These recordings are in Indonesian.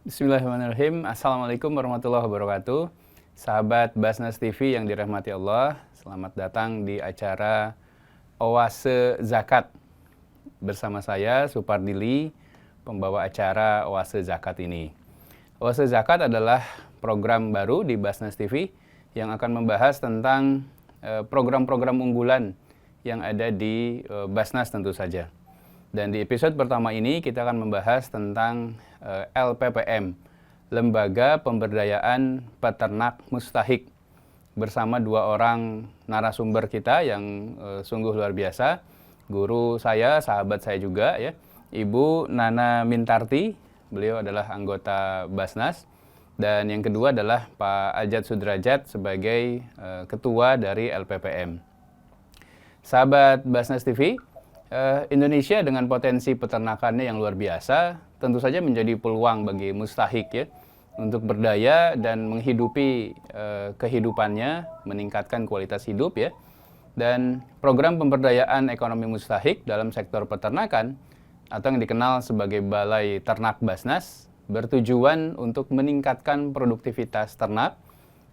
Bismillahirrahmanirrahim. Assalamualaikum warahmatullahi wabarakatuh. Sahabat Basnas TV yang dirahmati Allah, selamat datang di acara Oase Zakat. Bersama saya, Supardili, pembawa acara Oase Zakat ini. Oase Zakat adalah program baru di Basnas TV yang akan membahas tentang program-program unggulan yang ada di Basnas tentu saja. Dan di episode pertama ini kita akan membahas tentang LPPM, Lembaga Pemberdayaan Peternak Mustahik, bersama dua orang narasumber kita yang sungguh luar biasa. Guru saya, sahabat saya juga ya, Ibu Nana Mintarti, beliau adalah anggota Basnas. Dan yang kedua adalah Pak Ajat Sudrajat sebagai ketua dari LPPM. Sahabat Basnas TV, Indonesia dengan potensi peternakannya yang luar biasa tentu saja menjadi peluang bagi mustahik ya untuk berdaya dan menghidupi kehidupannya, meningkatkan kualitas hidup ya. Dan program pemberdayaan ekonomi mustahik dalam sektor peternakan atau yang dikenal sebagai Balai Ternak Basnas bertujuan untuk meningkatkan produktivitas ternak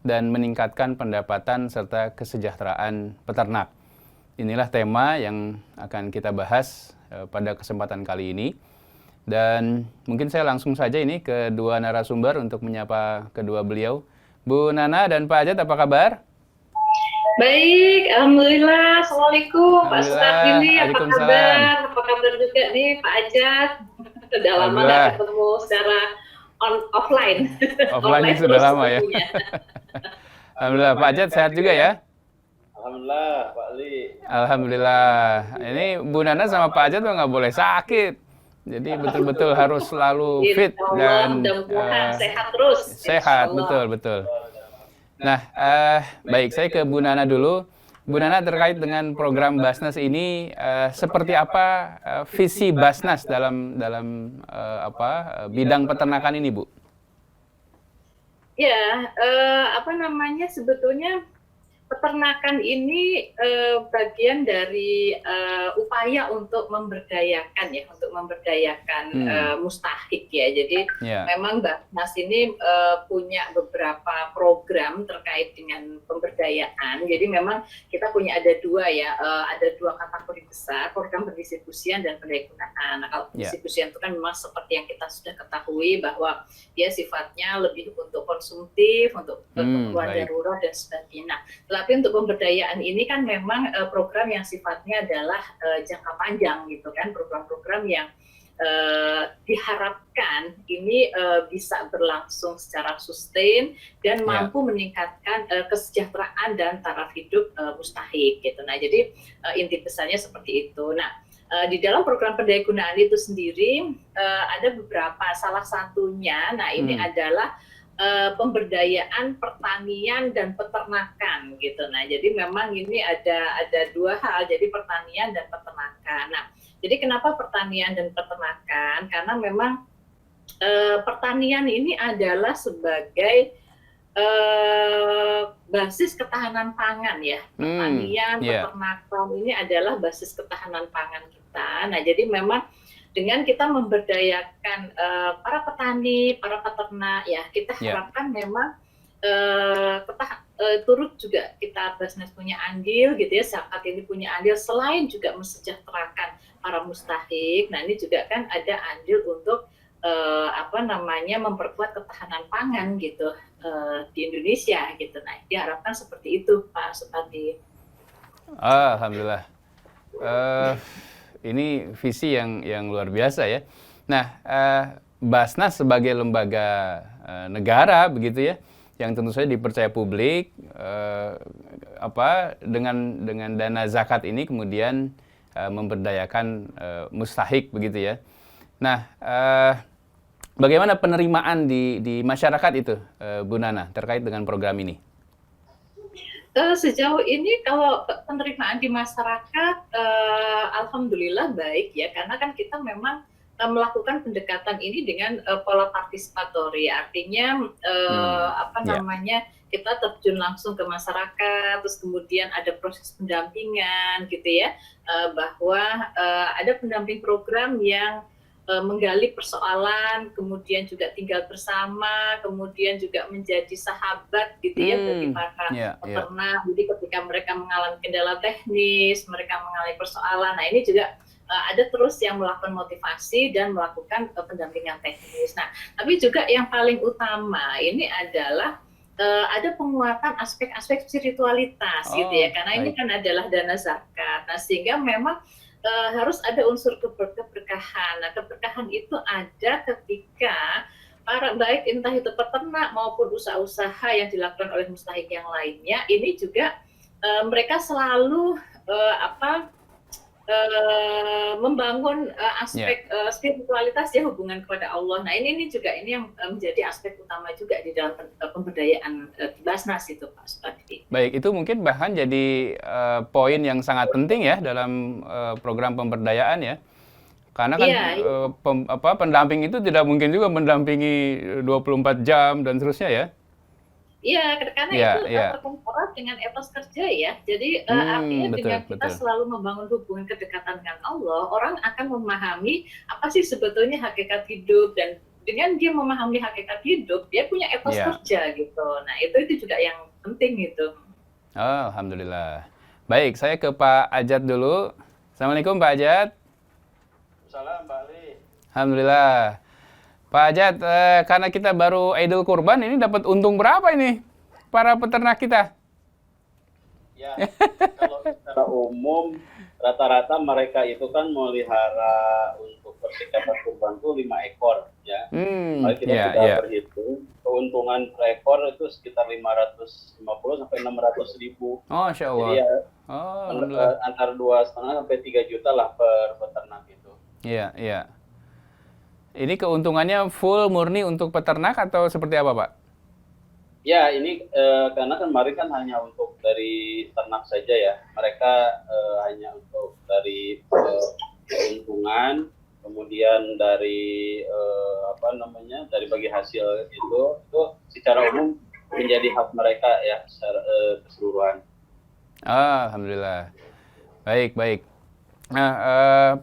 dan meningkatkan pendapatan serta kesejahteraan peternak. Inilah tema yang akan kita bahas pada kesempatan kali ini. Dan mungkin saya langsung saja ini ke dua narasumber untuk menyapa kedua beliau. Bu Nana dan Pak Ajat, apa kabar? Baik, Alhamdulillah. Assalamualaikum Pak Supardili, apa Waalaikumsalam. kabar? Apa kabar juga nih Pak Ajat? Sudah lama nggak ketemu secara offline. Offline sudah lama ya. Alhamdulillah, Pak Ajat sehat juga ya? Alhamdulillah, Pak Ali. Alhamdulillah. Ini Bu Nana sama Pak Ajat nggak boleh sakit. Jadi betul-betul harus selalu fit dan sehat terus. Sehat, betul. Nah, baik, saya ke Bu Nana dulu. Bu Nana, terkait dengan program Basnas ini, seperti apa visi Basnas dalam bidang peternakan ini, Bu? Ya, sebetulnya peternakan ini bagian dari upaya untuk memberdayakan mustahik ya. Jadi memang Basnas ini punya beberapa program terkait dengan pemberdayaan. Jadi memang kita punya ada dua kategori besar, program pendistribusian dan pendayagunaan. Nah, kalau pendistribusian itu kan memang seperti yang kita sudah ketahui bahwa dia sifatnya lebih untuk konsumtif, untuk kebutuhan darurat dan sebagainya. Tapi untuk pemberdayaan ini kan memang program yang sifatnya adalah jangka panjang gitu kan, program-program yang diharapkan ini bisa berlangsung secara sustain dan mampu meningkatkan kesejahteraan dan taraf hidup mustahik gitu. Nah, jadi inti besarnya seperti itu. Nah, di dalam program pendayagunaan itu sendiri ada beberapa, salah satunya, ini adalah pemberdayaan pertanian dan peternakan gitu. Nah, jadi memang ini ada dua hal, jadi pertanian dan peternakan. Nah, jadi kenapa pertanian dan peternakan? Karena memang pertanian ini adalah sebagai basis ketahanan pangan ya. Pertanian, peternakan ini adalah basis ketahanan pangan kita. Nah, jadi memang dengan kita memberdayakan para petani, para peternak, ya kita harapkan memang turut juga kita Basnas punya andil gitu ya, zakat ini punya andil selain juga mensejahterakan para mustahik. Nah, ini juga kan ada andil untuk memperkuat ketahanan pangan gitu di Indonesia gitu. Nah, diharapkan seperti itu Pak Supadi. Alhamdulillah. Ini visi yang luar biasa ya. Nah, Basnas sebagai lembaga negara begitu ya, yang tentu saja dipercaya publik, dengan dana zakat ini kemudian memberdayakan mustahik begitu ya. Nah, bagaimana penerimaan di masyarakat itu, Bu Nana, terkait dengan program ini? Sejauh ini kalau penerimaan di masyarakat alhamdulillah baik ya, karena kan kita memang melakukan pendekatan ini dengan pola partisipatori, artinya kita terjun langsung ke masyarakat, terus kemudian ada proses pendampingan gitu ya, bahwa ada pendamping program yang menggali persoalan, kemudian juga tinggal bersama, kemudian juga menjadi sahabat gitu ya bagi para peternak. Jadi ketika mereka mengalami kendala teknis, mereka mengalami persoalan, nah ini juga ada terus yang melakukan motivasi dan melakukan pendampingan teknis. Nah, tapi juga yang paling utama ini adalah ada penguatan aspek-aspek spiritualitas gitu ya, karena ini kan adalah dana zakat. Nah, sehingga memang harus ada unsur keberkahan. Nah, keberkahan itu ada ketika para baik entah itu peternak maupun usaha-usaha yang dilakukan oleh mustahik yang lainnya, ini juga mereka selalu membangun aspek spiritualitas ya, hubungan kepada Allah. Nah ini juga ini yang menjadi aspek utama juga di dalam pemberdayaan Basnas itu Pak Supadi. Baik, itu mungkin bahkan jadi poin yang sangat penting ya dalam program pemberdayaan ya. Karena kan pendamping itu tidak mungkin juga mendampingi 24 jam dan seterusnya ya. Iya, karena itu terkontrol dengan etos kerja ya. Jadi artinya dengan kita selalu membangun hubungan kedekatan dengan Allah, orang akan memahami apa sih sebetulnya hakikat hidup, dan dengan dia memahami hakikat hidup, dia punya etos kerja gitu. Nah itu juga yang penting gitu. Oh, alhamdulillah. Baik, saya ke Pak Ajat dulu. Assalamualaikum Pak Ajat. Salam Pak Ali. Alhamdulillah. Pak Ajat, karena kita baru Idul Kurban, ini dapat untung berapa ini para peternak kita? Ya, kalau secara umum rata-rata mereka itu kan melihara untuk persiapan kurban itu 5 ekor ya. Mari kita berhitung keuntungan per ekor itu sekitar 550 sampai 600 ribu. Oh, Masya Allah. Jadi ya antara 2,5 sampai 3 juta lah per peternak itu. Iya, iya. Ini keuntungannya full murni untuk peternak atau seperti apa, Pak? Ya, ini karena kemarin kan hanya untuk dari ternak saja ya. Mereka hanya untuk dari keuntungan, kemudian dari dari bagi hasil itu secara umum menjadi hak mereka ya secara keseluruhan. Alhamdulillah. Baik, baik. Nah,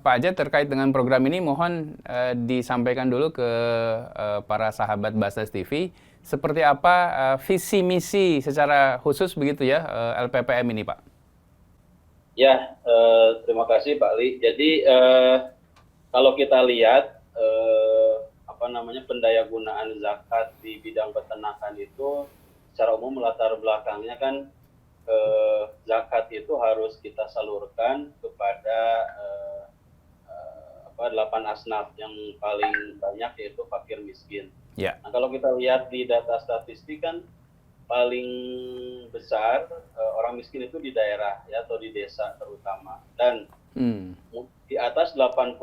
Pak Ajat terkait dengan program ini mohon disampaikan dulu ke para sahabat Basnas TV seperti apa visi misi secara khusus begitu ya LPPM ini, Pak. Ya, terima kasih Pak Ali. Jadi kalau kita lihat pendayagunaan zakat di bidang peternakan itu secara umum latar belakangnya kan zakat itu harus kita salurkan kepada 8 asnaf yang paling banyak, yaitu fakir miskin. Yeah. Nah, kalau kita lihat di data statistik kan paling besar orang miskin itu di daerah ya, atau di desa terutama, dan di atas 80%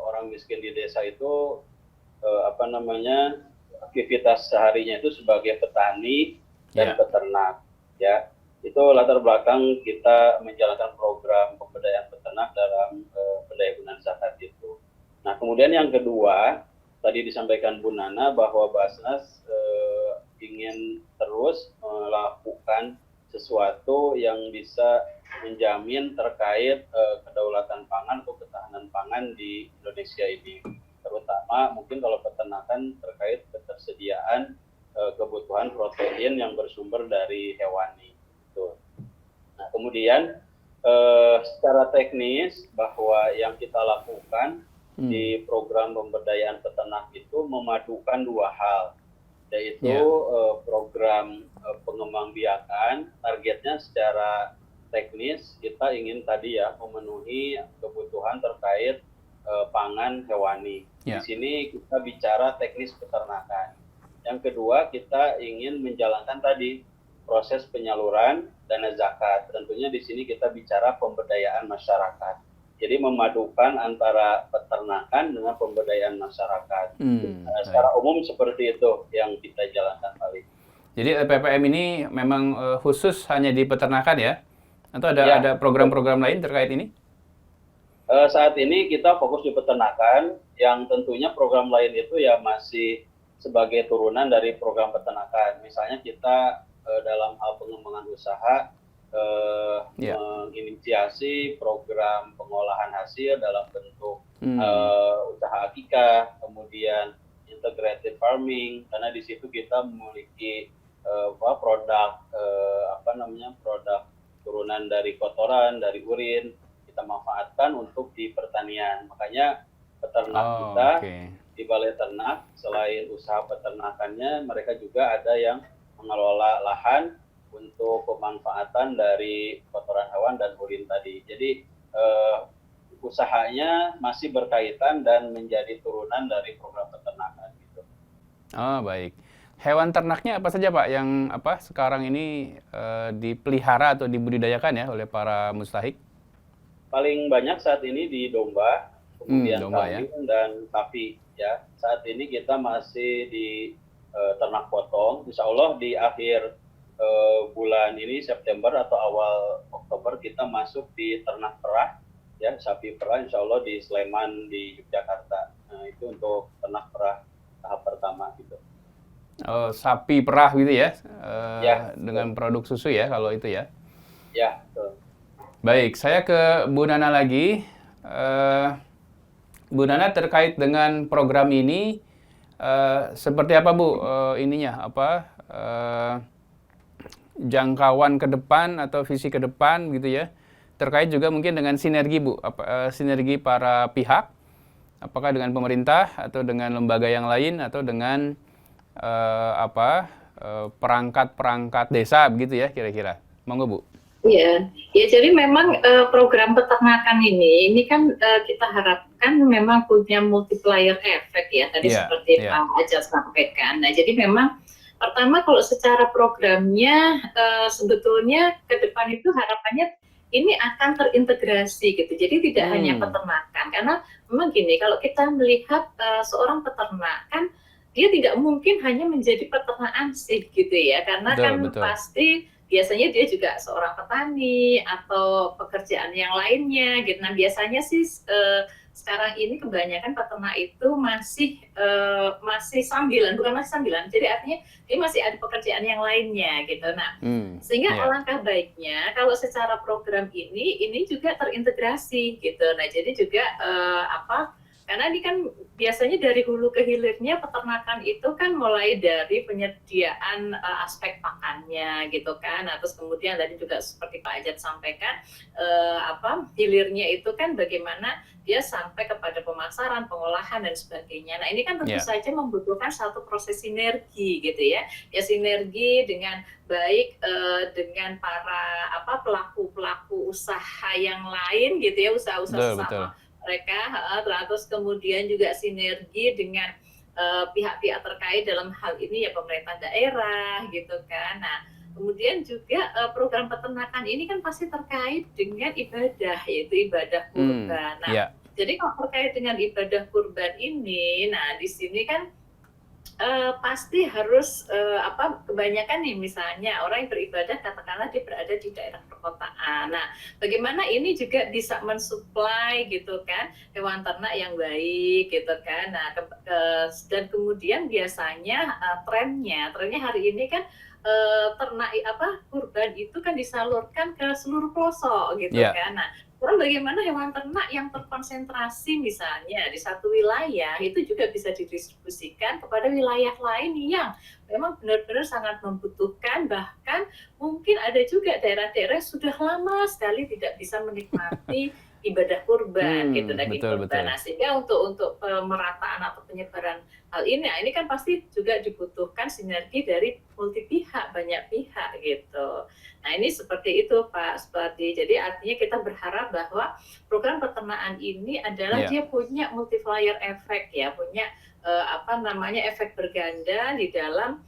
orang miskin di desa itu aktivitas seharinya itu sebagai petani dan peternak ya. Itu latar belakang kita menjalankan program pemberdayaan peternak dalam pendayagunaan zakat itu. Nah, kemudian yang kedua tadi disampaikan Bu Nana bahwa Basnas ingin terus melakukan sesuatu yang bisa menjamin terkait kedaulatan pangan atau ketahanan pangan di Indonesia ini, terutama mungkin kalau peternakan terkait ketersediaan kebutuhan protein yang bersumber dari hewani. Nah, kemudian secara teknis bahwa yang kita lakukan di program pemberdayaan peternak itu memadukan dua hal, yaitu program pengembangbiakan. Targetnya secara teknis kita ingin tadi ya memenuhi kebutuhan terkait pangan hewani. Di sini kita bicara teknis peternakan. Yang kedua, kita ingin menjalankan tadi proses penyaluran dana zakat. Tentunya di sini kita bicara pemberdayaan masyarakat. Jadi memadukan antara peternakan dengan pemberdayaan masyarakat. Secara umum seperti itu yang kita jalankan, Pak Ali. Jadi LPPM ini memang khusus hanya di peternakan ya? Atau ada program-program lain terkait ini? Saat ini kita fokus di peternakan, yang tentunya program lain itu ya masih sebagai turunan dari program peternakan. Misalnya kita dalam hal pengembangan usaha menginisiasi program pengolahan hasil dalam bentuk usaha akikah, kemudian integrated farming, karena di situ kita memiliki produk produk turunan dari kotoran, dari urin, kita manfaatkan untuk di pertanian. Makanya peternak kita di balai ternak, selain usaha peternakannya, mereka juga ada yang mengelola lahan untuk pemanfaatan dari kotoran hewan dan urin tadi. Jadi usahanya masih berkaitan dan menjadi turunan dari program peternakan gitu. Oh, baik. Hewan ternaknya apa saja Pak yang sekarang ini dipelihara atau dibudidayakan ya oleh para mustahik? Paling banyak saat ini di domba, kemudian kambing dan sapi ya. Saat ini kita masih di ternak potong. Insya Allah di akhir bulan ini September atau awal Oktober kita masuk di ternak perah ya, sapi perah insya Allah di Sleman di Yogyakarta. Nah, itu untuk ternak perah tahap pertama gitu. Sapi perah gitu ya, ya dengan produk susu ya kalau itu ya. Ya, betul. Baik, saya ke Bu Nana lagi. Bu Nana terkait dengan program ini, seperti apa Bu jangkauan ke depan atau visi ke depan gitu ya, terkait juga mungkin dengan sinergi Bu, sinergi para pihak, apakah dengan pemerintah atau dengan lembaga yang lain atau dengan perangkat-perangkat desa begitu ya kira-kira. Monggo Bu. Iya, ya jadi memang program peternakan ini kan kita harapkan memang punya multiplier effect ya, tadi seperti Pak Ajat sampaikan. Nah jadi memang pertama kalau secara programnya sebetulnya ke depan itu harapannya ini akan terintegrasi gitu, jadi tidak hanya peternakan, karena memang gini, kalau kita melihat seorang peternak kan dia tidak mungkin hanya menjadi peternak ansih gitu ya, karena pasti biasanya dia juga seorang petani atau pekerjaan yang lainnya gitu. Nah biasanya sih sekarang ini kebanyakan peternak itu masih sambilan, bukan masih sambilan, jadi artinya dia masih ada pekerjaan yang lainnya gitu. Nah sehingga alangkah baiknya kalau secara program ini juga terintegrasi gitu. Nah jadi juga karena ini kan biasanya dari hulu ke hilirnya peternakan itu kan mulai dari penyediaan aspek pakannya gitu kan. Nah, terus kemudian tadi juga seperti Pak Ajat sampaikan hilirnya itu kan bagaimana dia sampai kepada pemasaran, pengolahan dan sebagainya. Nah, ini kan tentu saja membutuhkan satu proses sinergi gitu ya. Ya sinergi dengan baik dengan para pelaku-pelaku usaha yang lain gitu ya, usaha-usaha sesama mereka, terus kemudian juga sinergi dengan pihak-pihak terkait dalam hal ini ya pemerintah daerah gitu kan. Nah kemudian juga program peternakan ini kan pasti terkait dengan ibadah, yaitu ibadah kurban. Nah jadi kalau terkait dengan ibadah kurban ini, nah di sini kan pasti harus kebanyakan nih misalnya orang yang beribadah katakanlah dia berada di daerah perkotaan. Nah, bagaimana ini juga bisa mensuplai gitu kan hewan ternak yang baik gitu kan. Nah, dan kemudian biasanya trennya hari ini kan ternak kurban itu kan disalurkan ke seluruh pelosok gitu kan. Nah, bagaimana hewan ternak yang terkonsentrasi misalnya di satu wilayah itu juga bisa didistribusikan kepada wilayah lain yang memang benar-benar sangat membutuhkan, bahkan mungkin ada juga daerah-daerah sudah lama sekali tidak bisa menikmati ibadah kurban gitu, daging kurban. Nah, sehingga untuk pemerataan atau penyebaran hal ini kan pasti juga dibutuhkan sinergi dari multi pihak, banyak pihak gitu. Nah ini seperti itu Pak Supardi. Jadi artinya kita berharap bahwa program peternakan ini adalah dia punya multiplier effect ya, punya efek berganda di dalam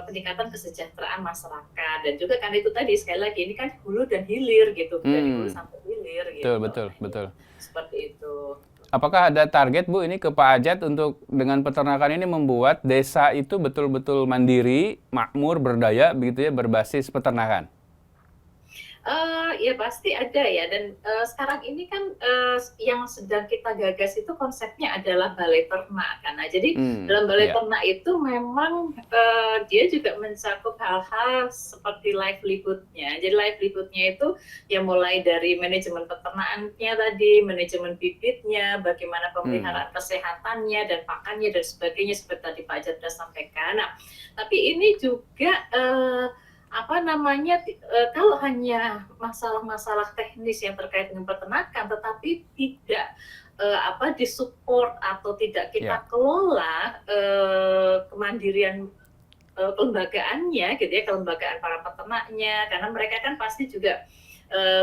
peningkatan kesejahteraan masyarakat. Dan juga kan itu tadi sekali lagi ini kan hulu dan hilir gitu, dari hulu sampai hilir gitu. Betul. Seperti itu. Apakah ada target Bu ini ke Pak Ajat untuk dengan peternakan ini membuat desa itu betul-betul mandiri, makmur, berdaya begitu ya, berbasis peternakan? Ya pasti ada ya, dan sekarang ini kan yang sedang kita gagas itu konsepnya adalah balai ternak kan. Nah, jadi dalam balai ya. ternak itu memang dia juga mencakup hal-hal seperti livelihood-nya. Jadi livelihood-nya itu ya mulai dari manajemen peternakannya tadi, manajemen bibitnya, bagaimana pemeliharaan kesehatannya dan pakannya dan sebagainya seperti tadi Pak Ajat sudah sampaikan. Nah, tapi ini juga kalau hanya masalah-masalah teknis yang terkait dengan peternakan, tetapi tidak disupport atau tidak kita kelola kemandirian kelembagaannya, gitu ya, kelembagaan para peternaknya, karena mereka kan pasti juga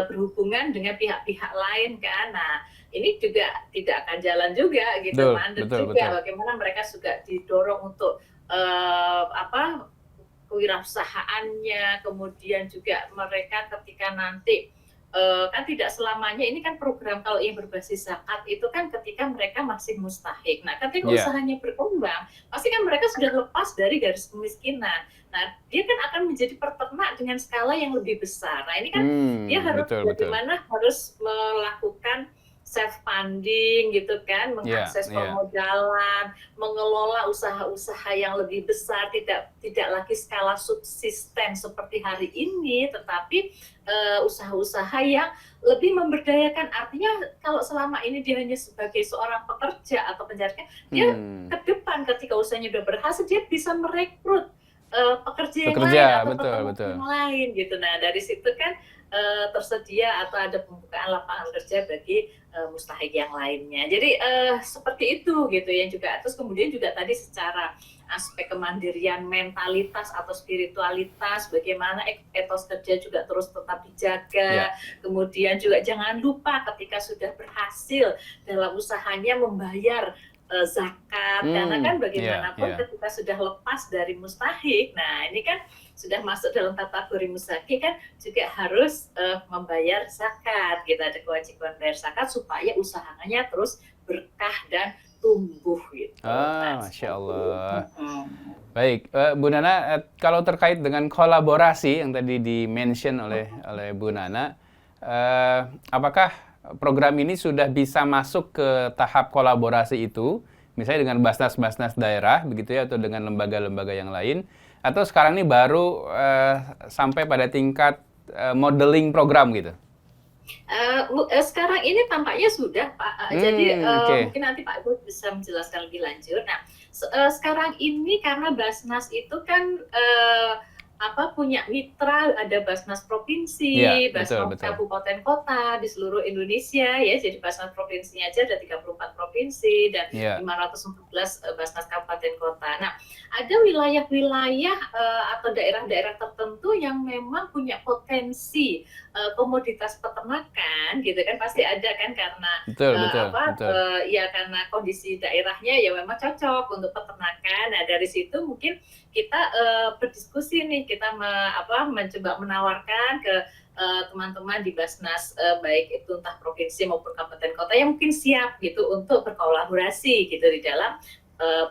berhubungan dengan pihak-pihak lain kan. Nah, ini juga tidak akan jalan juga, gitu, mandek juga. Bagaimana mereka juga didorong untuk kewirausahaannya, kemudian juga mereka ketika nanti kan tidak selamanya ini kan program kalau yang berbasis zakat itu kan ketika mereka masih mustahik. Nah, ketika usahanya berkembang, pasti kan mereka sudah lepas dari garis kemiskinan. Nah, dia kan akan menjadi peternak dengan skala yang lebih besar. Nah, ini kan dia harus bagaimana harus melakukan self funding gitu kan, mengakses permodalan, mengelola usaha-usaha yang lebih besar, tidak lagi skala subsisten seperti hari ini, tetapi usaha-usaha yang lebih memberdayakan. Artinya kalau selama ini dia hanya sebagai seorang pekerja atau pencari, dia ke depan ketika usahanya sudah berhasil, dia bisa merekrut pekerja yang lain atau peternak yang lain gitu. Nah, dari situ kan tersedia atau ada pembukaan lapangan kerja bagi mustahik yang lainnya. Jadi seperti itu gitu yang juga. Terus kemudian juga tadi secara aspek kemandirian mentalitas atau spiritualitas, bagaimana etos kerja juga terus tetap dijaga. Kemudian juga jangan lupa ketika sudah berhasil dalam usahanya membayar zakat, karena kan bagaimanapun ketika sudah lepas dari mustahik, nah ini kan sudah masuk dalam kategori mustahik kan juga harus membayar zakat, gitu, ada kewajiban bayar zakat supaya usahanya terus berkah dan tumbuh gitu. Masya Allah. Baik, Bu Nana, kalau terkait dengan kolaborasi yang tadi di-mention oleh Bu Nana, apakah program ini sudah bisa masuk ke tahap kolaborasi itu, misalnya dengan basnas-basnas daerah, begitu ya, atau dengan lembaga-lembaga yang lain, atau sekarang ini baru sampai pada tingkat modeling program gitu? Sekarang ini tampaknya sudah, Pak. Jadi mungkin nanti Pak Ibu bisa menjelaskan lebih lanjut. Nah, sekarang ini karena Basnas itu kan punya mitra, ada Basnas provinsi, Basnas kabupaten kota di seluruh Indonesia ya. Jadi Basnas provinsinya aja ada 34 provinsi dan 514 Basnas kabupaten kota. Nah, ada wilayah-wilayah atau daerah-daerah tertentu yang memang punya potensi komoditas peternakan gitu kan, pasti ada kan, karena karena kondisi daerahnya ya memang cocok untuk peternakan. Nah, dari situ mungkin kita berdiskusi nih, kita mencoba menawarkan ke teman-teman di Basnas, baik itu entah provinsi maupun kabupaten kota yang mungkin siap gitu untuk berkolaborasi gitu di dalam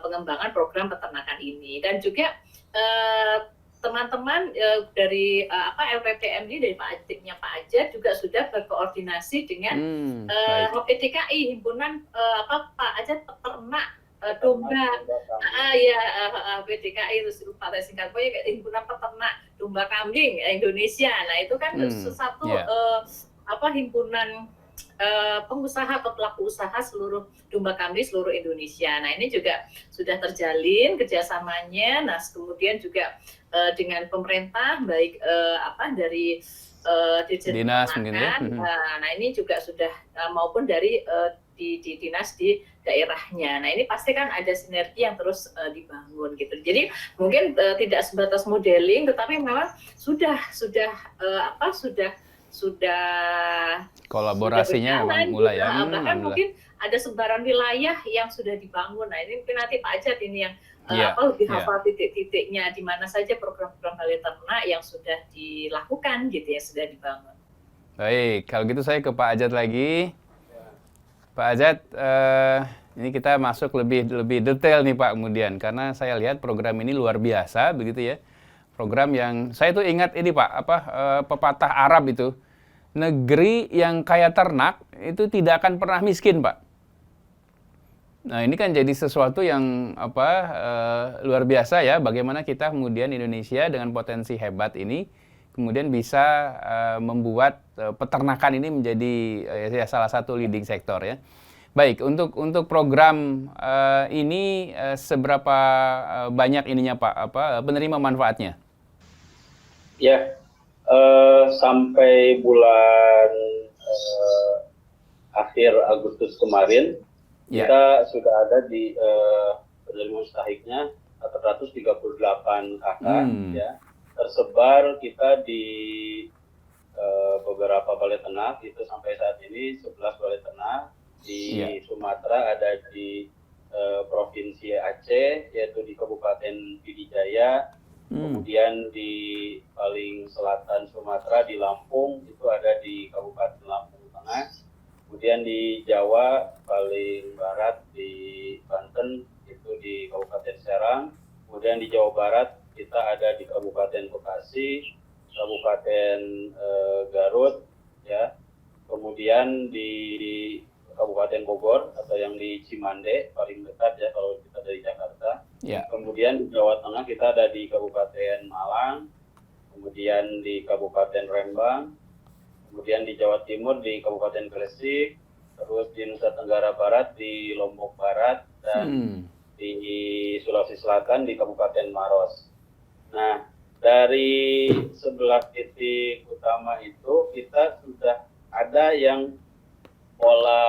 pengembangan program peternakan ini. Dan juga teman-teman dari LPPM ini, dari timnya Pak Ajat juga sudah berkoordinasi dengan HPTKI, himpunan Pak Ajat peternak domba, PDKI itu lupa singkat, pokoknya himpunan peternak domba kambing Indonesia. Nah, itu kan satu himpunan pengusaha atau pelaku usaha seluruh domba kambing seluruh Indonesia. Nah, ini juga sudah terjalin kerjasamanya. Nah, kemudian juga dengan pemerintah, baik dari dinas mungkin ya. Nah, ini juga sudah maupun dari di dinas di daerahnya. Nah, ini pasti kan ada sinergi yang terus dibangun gitu. Jadi mungkin tidak sebatas modeling, tetapi memang sudah kolaborasinya memang mulai ya. Bahkan mungkin ada sebaran wilayah yang sudah dibangun. Nah, ini mungkin nanti Pak Ajat ini yang lebih hafal titik-titiknya di mana saja program-program balai ternak yang sudah dilakukan gitu ya, sudah dibangun. Baik, kalau gitu saya ke Pak Ajat lagi. Pak Ajat, ini kita masuk lebih detail nih Pak kemudian, karena saya lihat program ini luar biasa begitu ya. Program yang saya tuh ingat ini Pak, pepatah Arab itu, negeri yang kaya ternak itu tidak akan pernah miskin, Pak. Nah, ini kan jadi sesuatu yang luar biasa ya, bagaimana kita kemudian Indonesia dengan potensi hebat ini kemudian bisa membuat peternakan ini menjadi ya salah satu leading sektor ya. Baik, untuk program ini seberapa banyak ininya Pak, penerima manfaatnya? Ya, sampai bulan akhir Agustus kemarin kita sudah ada di penerima mustahiknya 438 kakak ya, tersebar kita di beberapa balai ternak itu sampai saat ini 11 balai ternak di Sumatera, ada di Provinsi Aceh yaitu di Kabupaten Pidijaya, kemudian di paling selatan Sumatera di Lampung itu ada di Kabupaten Lampung Tengah, kemudian di Jawa paling barat di Banten itu di Kabupaten Serang, kemudian di Jawa Barat kita ada di Kabupaten Bekasi, Kabupaten Garut ya, kemudian di Kabupaten Bogor atau yang di Cimande paling dekat ya kalau kita dari Jakarta. Kemudian di Jawa Tengah kita ada di Kabupaten Malang, kemudian di Kabupaten Rembang, kemudian di Jawa Timur di Kabupaten Gresik, terus di Nusa Tenggara Barat di Lombok Barat, dan di Sulawesi Selatan di Kabupaten Maros. Nah, dari 11 titik utama itu kita sudah ada yang pola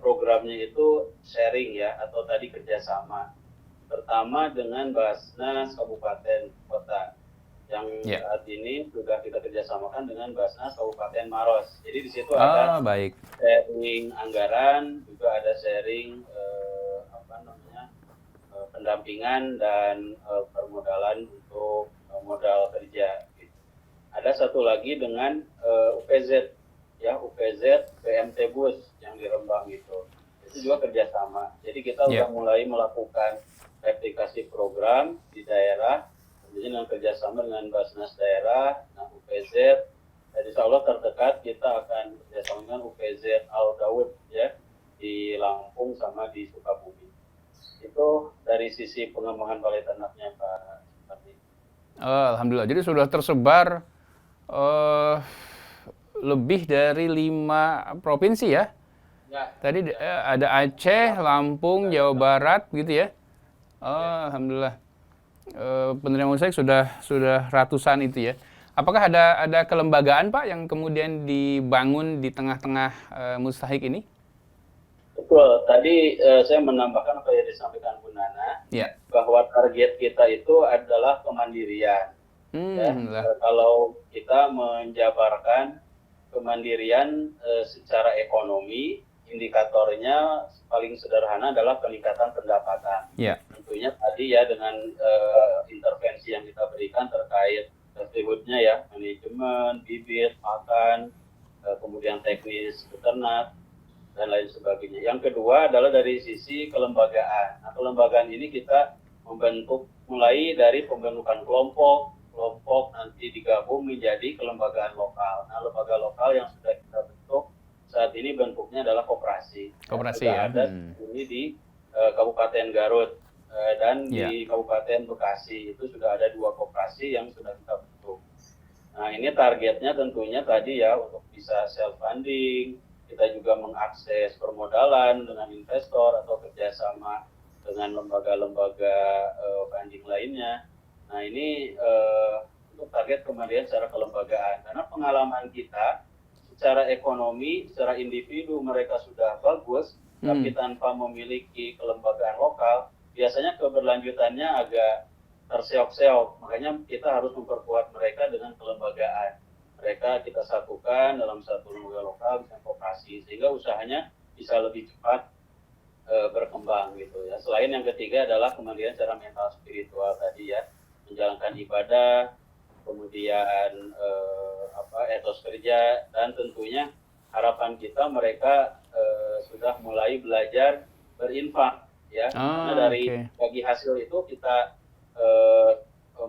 programnya itu sharing ya, atau tadi kerjasama. Pertama dengan Basnas Kabupaten Kota, yang saat ini sudah kita kerjasamakan dengan Basnas Kabupaten Maros. Jadi di situ ada sharing anggaran, juga ada sharing pendampingan dan permodalan untuk modal kerja. Ada satu lagi dengan UPZ ya, UPZ PMT Bus yang di Rembang itu juga kerjasama. Jadi kita sudah mulai melakukan replikasi program di daerah, tentunya dengan kerjasama dengan Basnas daerah, dengan UPZ. Dan insya Allah terdekat kita akan kerjasama dengan UPZ Al Daud ya di Lampung sama di Sukabumi. Itu dari sisi pengembangan balai ternaknya Pak. Alhamdulillah. Jadi sudah tersebar lebih dari 5 provinsi ya? Tadi ada Aceh, Lampung, Jawa Barat gitu ya? Alhamdulillah. Penerima mustahik sudah ratusan itu ya. Apakah ada kelembagaan Pak yang kemudian dibangun di tengah-tengah mustahik ini? Betul. Tadi saya menambahkan apa yang disampaikan Bu Nana, bahwa target kita itu adalah kemandirian. Kalau kita menjabarkan kemandirian secara ekonomi, indikatornya paling sederhana adalah peningkatan pendapatan. Tentunya tadi ya dengan intervensi yang kita berikan terkait livelihoods-nya ya, manajemen, bibit, pakan, kemudian teknis peternak, dan lain sebagainya. Yang kedua adalah dari sisi kelembagaan. Nah, kelembagaan ini kita membentuk mulai dari pembentukan kelompok nanti digabung menjadi kelembagaan lokal. Nah, lembaga lokal yang sudah kita bentuk saat ini bentuknya adalah koperasi. Koperasi ya. Ada ini di Kabupaten Garut dan di Kabupaten Bekasi itu sudah ada 2 koperasi yang sudah kita bentuk. Nah, ini targetnya tentunya tadi ya untuk bisa self funding. Kita juga mengakses permodalan dengan investor atau kerjasama dengan lembaga-lembaga funding lainnya. Nah, ini untuk target kemandirian secara kelembagaan. Karena pengalaman kita secara ekonomi, secara individu mereka sudah bagus, tapi tanpa memiliki kelembagaan lokal, biasanya keberlanjutannya agak terseok-seok. Makanya kita harus memperkuat mereka dengan kelembagaan. Mereka kita satukan dalam satu lembaga lokal, misalnya koperasi, sehingga usahanya bisa lebih cepat berkembang gitu ya. Selain yang ketiga adalah kemandirian secara mental spiritual tadi ya, menjalankan ibadah, kemudian etos kerja, dan tentunya harapan kita mereka sudah mulai belajar berinfak ya. Karena dari bagi hasil itu kita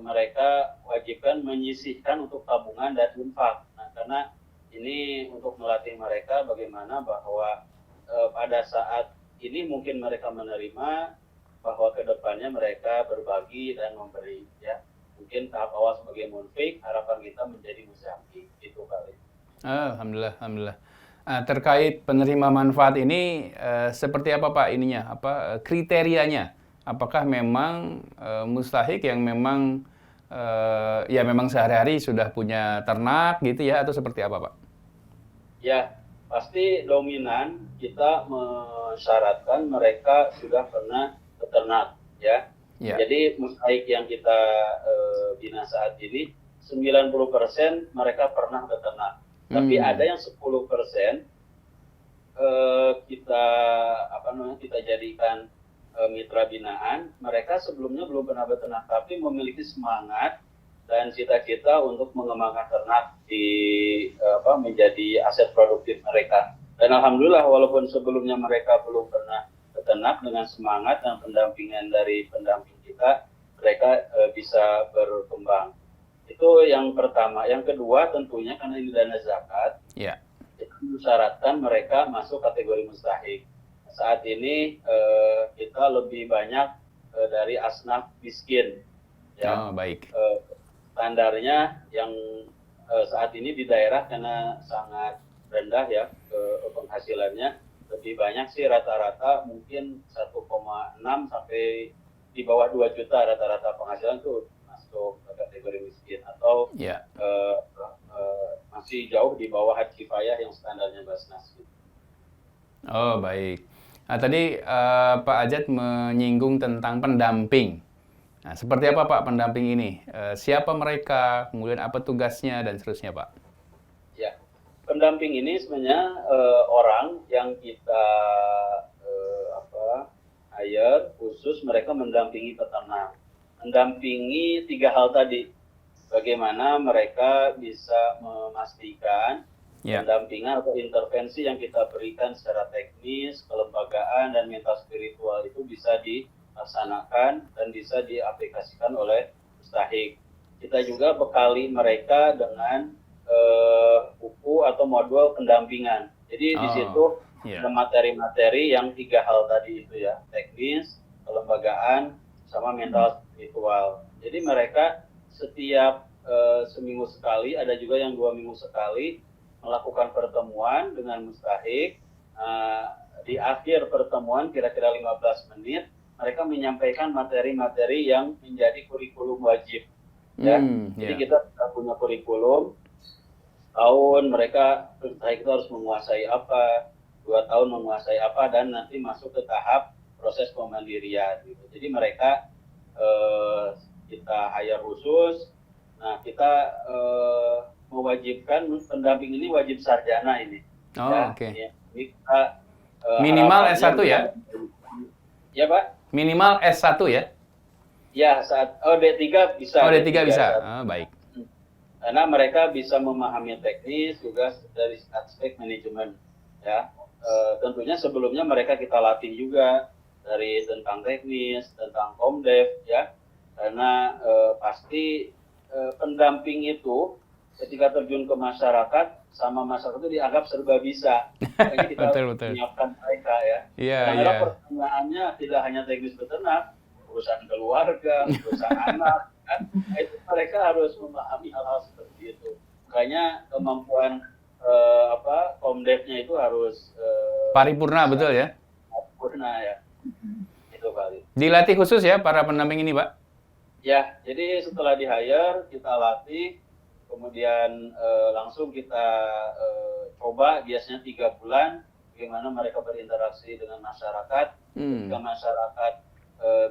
mereka wajibkan menyisihkan untuk tabungan dan infak. Nah, karena ini untuk melatih mereka bagaimana bahwa pada saat ini mungkin mereka menerima bahwa kedepannya mereka berbagi dan memberi, ya. Mungkin tahap awal sebagai munfik, harapan kita menjadi muzaki, itu kali. Alhamdulillah, alhamdulillah. Terkait penerima manfaat ini, seperti apa Pak ininya? Kriterianya? Apakah memang mustahik yang memang ya memang sehari-hari sudah punya ternak gitu ya, atau seperti apa Pak? Ya, pasti dominan kita mensyaratkan mereka sudah pernah beternak, ya. Ya. Jadi mustahik yang kita bina saat ini 90% mereka pernah beternak. Tapi ada yang 10% kita jadikan mitra binaan. Mereka sebelumnya belum pernah beternak, tapi memiliki semangat dan cita-cita untuk mengembangkan ternak menjadi aset produktif mereka. Dan alhamdulillah walaupun sebelumnya mereka belum pernah beternak, dengan semangat dan pendampingan dari pendamping kita, mereka bisa berkembang. Itu yang pertama. Yang kedua tentunya karena ini dana zakat, kita mensyaratkan mereka masuk kategori mustahik. Saat ini kita lebih banyak dari asnaf miskin. Ya. Baik. Standarnya yang saat ini di daerah karena sangat rendah ya penghasilannya, lebih banyak sih rata-rata mungkin 1,6 sampai di bawah 2 juta rata-rata penghasilan tuh masuk kategori miskin atau masih jauh di bawah hak kifayah yang standarnya Basnas. Oh baik. Nah, tadi Pak Ajat menyinggung tentang pendamping. Nah, seperti apa Pak pendamping ini? Siapa mereka? Kemudian apa tugasnya dan seterusnya Pak? Ya, pendamping ini sebenarnya orang yang kita hire khusus mereka mendampingi peternak. Mendampingi 3 hal tadi. Bagaimana mereka bisa memastikan pendampingan atau intervensi yang kita berikan secara teknis, kelembagaan, dan mental spiritual itu bisa dilaksanakan dan bisa diaplikasikan oleh mustahik. Kita juga bekali mereka dengan buku atau modul pendampingan. Jadi di situ ada materi-materi yang 3 hal tadi itu ya, teknis, kelembagaan, sama mental spiritual. Jadi mereka setiap seminggu sekali, ada juga yang 2 minggu sekali, melakukan pertemuan dengan mustahik. Di akhir pertemuan kira-kira 15 menit, mereka menyampaikan materi-materi yang menjadi kurikulum wajib. Jadi kita punya kurikulum, tahun mereka itu harus menguasai apa, 2 tahun menguasai apa, dan nanti masuk ke tahap proses pemandirian. Gitu. Jadi mereka kita hire khusus. Nah, kita mewajibkan pendamping ini wajib sarjana ini. Oke. Ya, ini kita, minimal S1 ya? Ya, Pak. Minimal S1 ya? Ya, D3 bisa. Oh, D3 bisa. Baik. Karena mereka bisa memahami teknis juga dari aspek manajemen. Ya, tentunya sebelumnya mereka kita latih juga dari tentang teknis, tentang komdev, ya. Karena pasti pendamping itu ketika terjun ke masyarakat, sama masyarakat itu dianggap serba bisa. Makanya kita menyiapkan mereka ya. Karena pertanyaannya tidak hanya teknis beternak, urusan keluarga, urusan anak, kan? Itu mereka harus memahami hal-hal seperti itu. Makanya kemampuan komdevnya itu harus paripurna, betul ya? Paripurna ya. Itu kali. Dilatih khusus ya para pendamping ini, Pak? Ya, jadi setelah di-hire, kita latih, kemudian langsung kita coba biasanya 3 bulan, bagaimana mereka berinteraksi dengan masyarakat, ketika masyarakat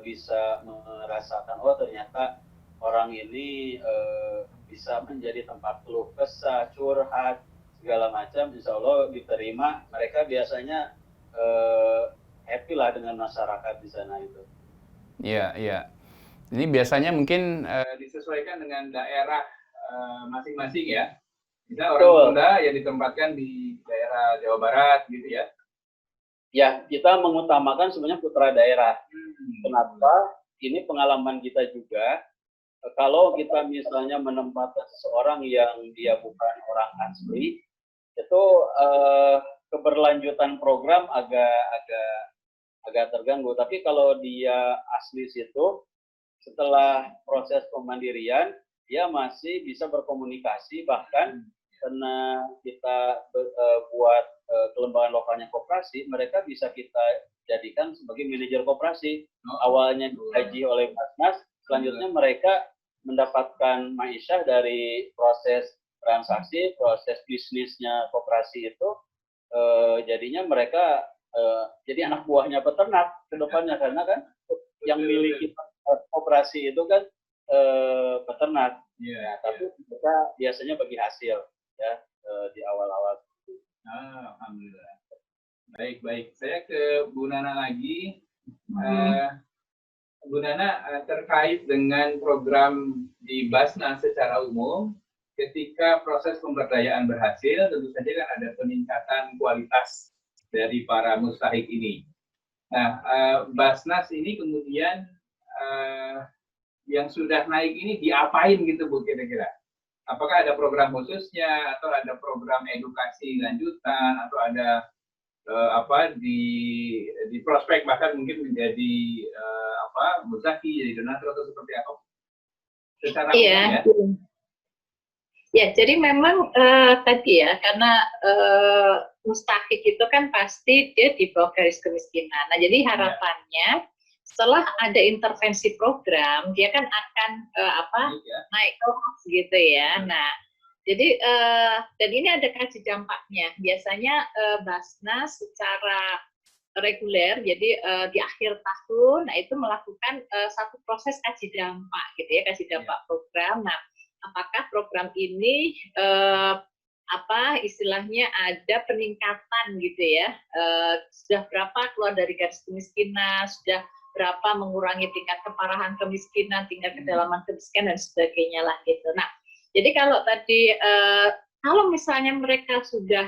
bisa merasakan, oh ternyata orang ini bisa menjadi tempat keluh kesah, curhat, segala macam, insya Allah diterima, mereka biasanya happy lah dengan masyarakat di sana itu. Iya, iya. Ini biasanya mungkin disesuaikan dengan daerah masing-masing ya. Bisa orang Sunda yang ditempatkan di daerah Jawa Barat gitu ya. Ya, kita mengutamakan sebenarnya putra daerah. Kenapa? Ini pengalaman kita juga. Kalau kita misalnya menempatkan seseorang yang dia bukan orang asli, itu keberlanjutan program agak terganggu. Tapi kalau dia asli situ, setelah proses pemandirian, dia masih bisa berkomunikasi, bahkan karena kita buat kelembagaan lokalnya koperasi, mereka bisa kita jadikan sebagai manajer koperasi. Awalnya digaji oleh Basnas, selanjutnya mereka mendapatkan ma'isyah dari proses transaksi, proses bisnisnya koperasi itu, jadinya mereka jadi anak buahnya peternak ke depannya, karena kan yang miliki koperasi itu kan peternak. Ya, tapi mereka biasanya bagi hasil ya di awal-awal. Alhamdulillah. Baik. Saya ke Bu Nana lagi. Bu Nana, terkait dengan program di Basnas secara umum, ketika proses pemberdayaan berhasil, tentu saja kan ada peningkatan kualitas dari para mustahik ini. Nah, Basnas ini kemudian yang sudah naik ini diapain gitu Bu kira-kira? Apakah ada program khususnya, atau ada program edukasi lanjutan, atau ada di prospek bahkan mungkin menjadi muzaki, jadi donatur atau seperti apa? Secara Iya. umum ya. Ya, jadi memang tadi ya, karena mustahik itu kan pasti dia di bawah garis kemiskinan. Nah, jadi harapannya setelah ada intervensi program, dia kan akan naik kelas gitu ya. Nah, jadi dan ini ada kaji dampaknya. Biasanya Basnas secara reguler, jadi di akhir tahun, nah itu melakukan satu proses kaji dampak gitu ya, kaji dampak program. Nah, apakah program ini istilahnya ada peningkatan gitu ya, sudah berapa keluar dari garis kemiskinan, sudah berapa mengurangi tingkat keparahan kemiskinan, tingkat kedalaman kemiskinan dan sebagainya lah gitu. Nah, jadi kalau tadi kalau misalnya mereka sudah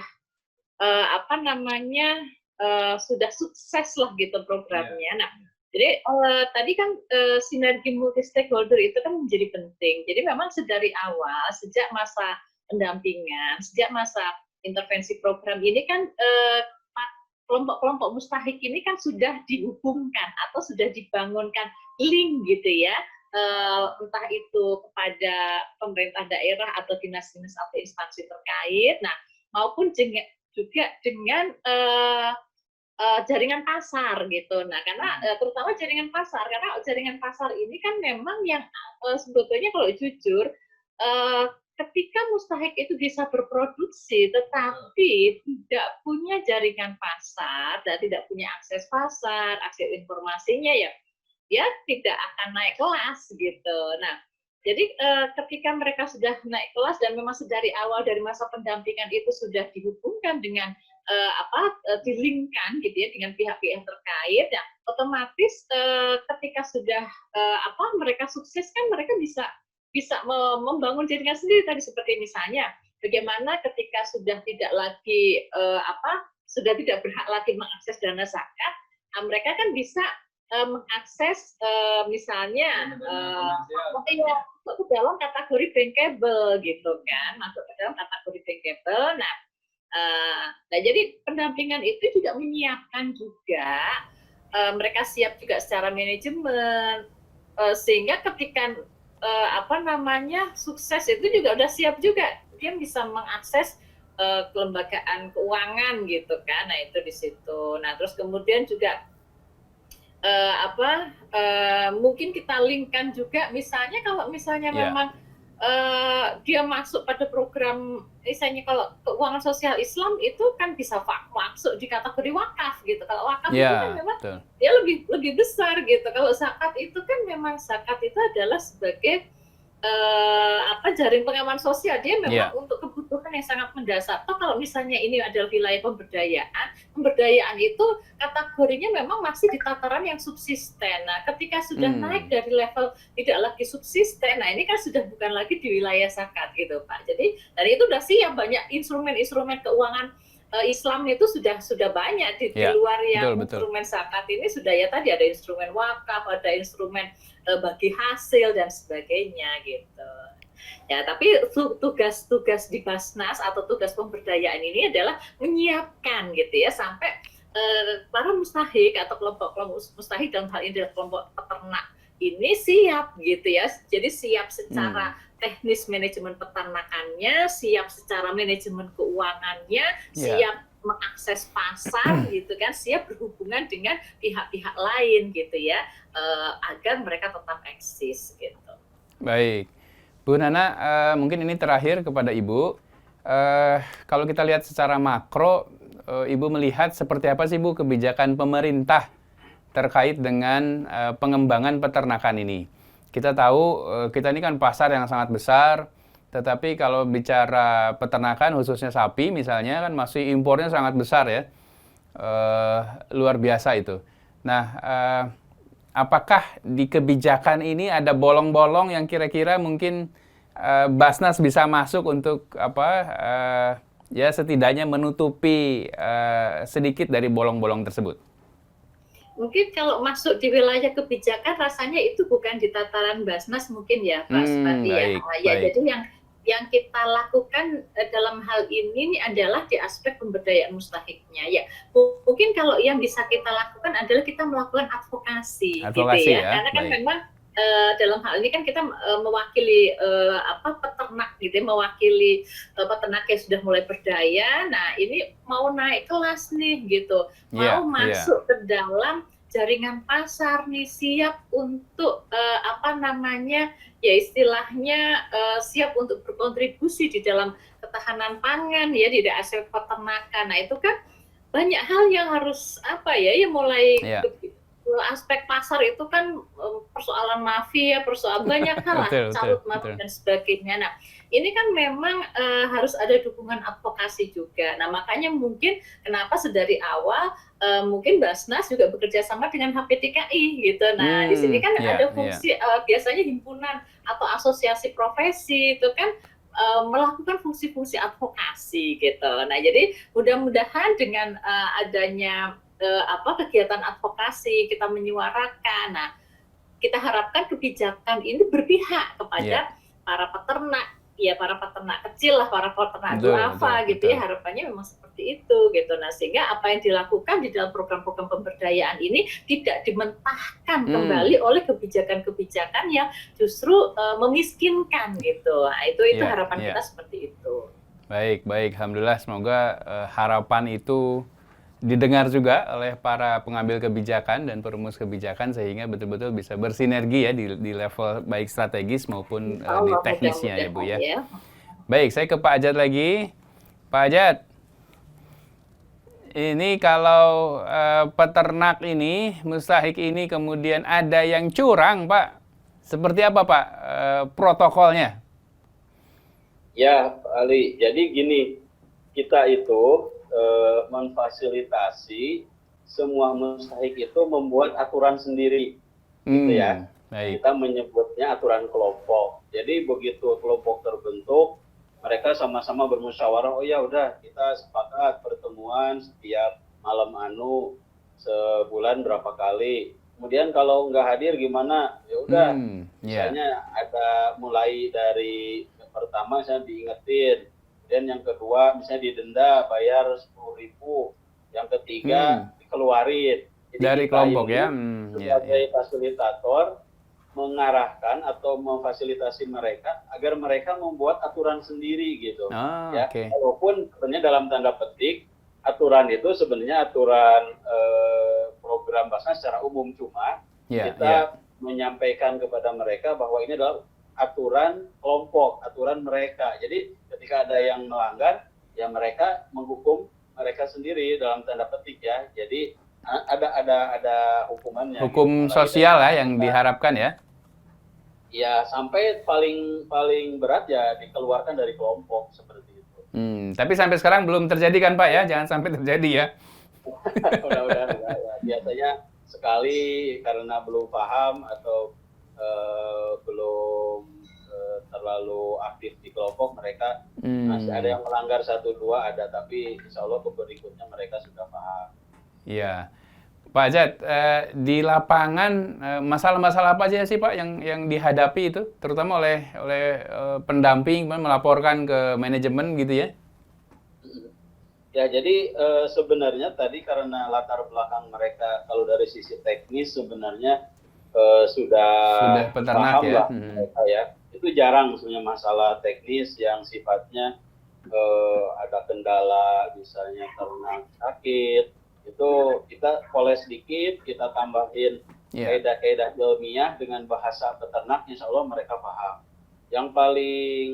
sudah sukses lah gitu programnya. Nah, jadi tadi kan sinergi multi stakeholder itu kan menjadi penting. Jadi memang sedari awal, sejak masa pendampingan, sejak masa intervensi program ini kan kelompok-kelompok mustahik ini kan sudah dihubungkan atau sudah dibangunkan link gitu ya, entah itu kepada pemerintah daerah atau dinas-dinas atau instansi terkait, nah maupun juga dengan jaringan pasar gitu. Nah, karena terutama jaringan pasar, karena jaringan pasar ini kan memang yang sebetulnya kalau jujur ketika mustahik itu bisa berproduksi tetapi tidak punya jaringan pasar dan tidak punya akses pasar, akses informasinya ya tidak akan naik kelas gitu. Nah, jadi ketika mereka sudah naik kelas dan memang dari awal dari masa pendampingan itu sudah dihubungkan dengan dilingkan gitu ya dengan pihak-pihak terkait, ya otomatis ketika sudah mereka sukses kan mereka bisa membangun jaringan sendiri tadi, seperti misalnya bagaimana ketika sudah tidak lagi sudah tidak berhak lagi mengakses dana zakat, mereka kan bisa mengakses misalnya masuk ke dalam kategori bankable gitu kan, masuk ke dalam kategori bankable. Nah, jadi pendampingan itu juga menyiapkan juga mereka siap juga secara manajemen sehingga ketika sukses itu juga udah siap juga dia bisa mengakses kelembagaan keuangan gitu kan. Nah, itu di situ. Nah, terus kemudian juga mungkin kita linkkan juga misalnya kalau misalnya memang dia masuk pada program misalnya kalau keuangan sosial Islam itu kan bisa masuk di kategori wakaf gitu. Kalau wakaf itu kan memang dia lebih besar gitu. Kalau zakat itu kan memang zakat itu adalah sebagai jaring pengaman sosial, dia memang untuk kebutuhan yang sangat mendasar. Atau kalau misalnya ini adalah wilayah pemberdayaan itu kategorinya memang masih di tataran yang subsisten. Nah, ketika sudah naik dari level tidak lagi subsisten, nah ini kan sudah bukan lagi di wilayah zakat gitu Pak. Jadi dari itu sudah siap banyak instrumen-instrumen keuangan Islam itu sudah banyak di luar yang instrumen zakat ini sudah ya tadi ada instrumen wakaf, ada instrumen bagi hasil dan sebagainya gitu. Ya, tapi tugas-tugas di Basnas atau tugas pemberdayaan ini adalah menyiapkan gitu ya sampai para mustahik atau kelompok-kelompok mustahik dalam hal ini adalah kelompok peternak ini siap gitu ya. Jadi siap secara teknis manajemen peternakannya, siap secara manajemen keuangannya, siap mengakses pasar gitu kan, siap berhubungan dengan pihak-pihak lain gitu ya, agar mereka tetap eksis gitu. Baik, Bu Nana, mungkin ini terakhir kepada Ibu. Kalau kita lihat secara makro, Ibu melihat seperti apa sih Bu kebijakan pemerintah terkait dengan pengembangan peternakan ini? Kita tahu kita ini kan pasar yang sangat besar, tetapi kalau bicara peternakan khususnya sapi misalnya kan masih impornya sangat besar ya, luar biasa itu. Nah, apakah di kebijakan ini ada bolong-bolong yang kira-kira mungkin Basnas bisa masuk untuk ya setidaknya menutupi sedikit dari bolong-bolong tersebut? Mungkin kalau masuk di wilayah kebijakan rasanya itu bukan di tataran Basnas mungkin ya, Pak Supati ya. Ya, jadi yang kita lakukan dalam hal ini adalah di aspek pemberdayaan mustahiknya ya. Mungkin kalau yang bisa kita lakukan adalah kita melakukan advokasi gitu ya. Karena kan memang dalam hal ini kan kita mewakili peternak gitu ya, mewakili peternak yang sudah mulai berdaya. Nah, ini mau naik kelas nih gitu. Mau masuk ke dalam jaringan pasar nih, siap untuk ya istilahnya siap untuk berkontribusi di dalam ketahanan pangan ya di aspek peternakan. Nah, itu kan banyak hal yang harus mulai aspek pasar itu kan persoalan mafia, persoalan banyak hal lah, carut marut dan sebagainya. Nah, ini kan memang harus ada dukungan advokasi juga. Nah, makanya mungkin kenapa sedari awal mungkin Basnas juga bekerja sama dengan HPTKI gitu. Nah, di sini kan ada fungsi biasanya himpunan atau asosiasi profesi itu kan melakukan fungsi-fungsi advokasi gitu. Nah, jadi mudah-mudahan dengan adanya kegiatan advokasi, kita menyuarakan. Nah, kita harapkan kebijakan ini berpihak kepada para peternak, ya para peternak kecil lah, para peternak duafa gitu ya. Harapannya memang seperti itu gitu. Nah, sehingga apa yang dilakukan di dalam program-program pemberdayaan ini tidak dimentahkan kembali oleh kebijakan-kebijakan yang justru memiskinkan gitu. Nah, itu harapan kita seperti itu. Baik, alhamdulillah, semoga harapan itu didengar juga oleh para pengambil kebijakan dan perumus kebijakan sehingga betul-betul bisa bersinergi ya di level baik strategis maupun di teknisnya ya Bu ya. Baik, saya ke Pak Ajat lagi. Pak Ajat, ini kalau peternak ini, mustahik ini kemudian ada yang curang Pak, seperti apa Pak protokolnya? Ya Pak Ali, jadi gini, kita itu memfasilitasi semua mustahik itu membuat aturan sendiri, gitu ya. Baik. Kita menyebutnya aturan kelompok. Jadi begitu kelompok terbentuk, mereka sama-sama bermusyawarah. Oh ya udah, kita sepakat pertemuan setiap malam sebulan berapa kali. Kemudian kalau nggak hadir gimana? Ya udah, misalnya ada mulai dari yang pertama saya diingetin. Dan yang kedua misalnya didenda bayar 10.000, yang ketiga dikeluarin. Jadi dari kelompok ya. Sebagai fasilitator mengarahkan atau memfasilitasi mereka agar mereka membuat aturan sendiri gitu. Walaupun sebenarnya dalam tanda petik aturan itu sebenarnya aturan program Basnas secara umum, cuma kita menyampaikan kepada mereka bahwa ini adalah aturan kelompok, aturan mereka. Jadi ketika ada yang melanggar, ya mereka menghukum mereka sendiri dalam tanda petik ya. Jadi ada hukumannya. Hukum sosial ya yang diharapkan ya. Ya sampai paling berat ya dikeluarkan dari kelompok seperti itu. Tapi sampai sekarang belum terjadi kan Pak ya? Jangan sampai terjadi ya. Mudah-mudahan enggak ya. Biasanya sekali karena belum paham atau belum terlalu aktif di kelompok, mereka masih ada yang melanggar 1-2 ada, tapi insya Allah berikutnya mereka sudah paham. Iya, Pak Ajat, di lapangan masalah-masalah apa aja sih Pak yang dihadapi itu, terutama oleh pendamping melaporkan ke manajemen gitu ya? Ya, jadi sebenarnya tadi karena latar belakang mereka kalau dari sisi teknis sebenarnya sudah Sudah peternak paham ya? lah mereka ya. Itu jarang sebenarnya masalah teknis yang sifatnya ada kendala, misalnya ternak sakit, itu kita poles sedikit, kita tambahin kaidah-kaidah ilmiah dengan bahasa peternak, insya Allah mereka paham. Yang paling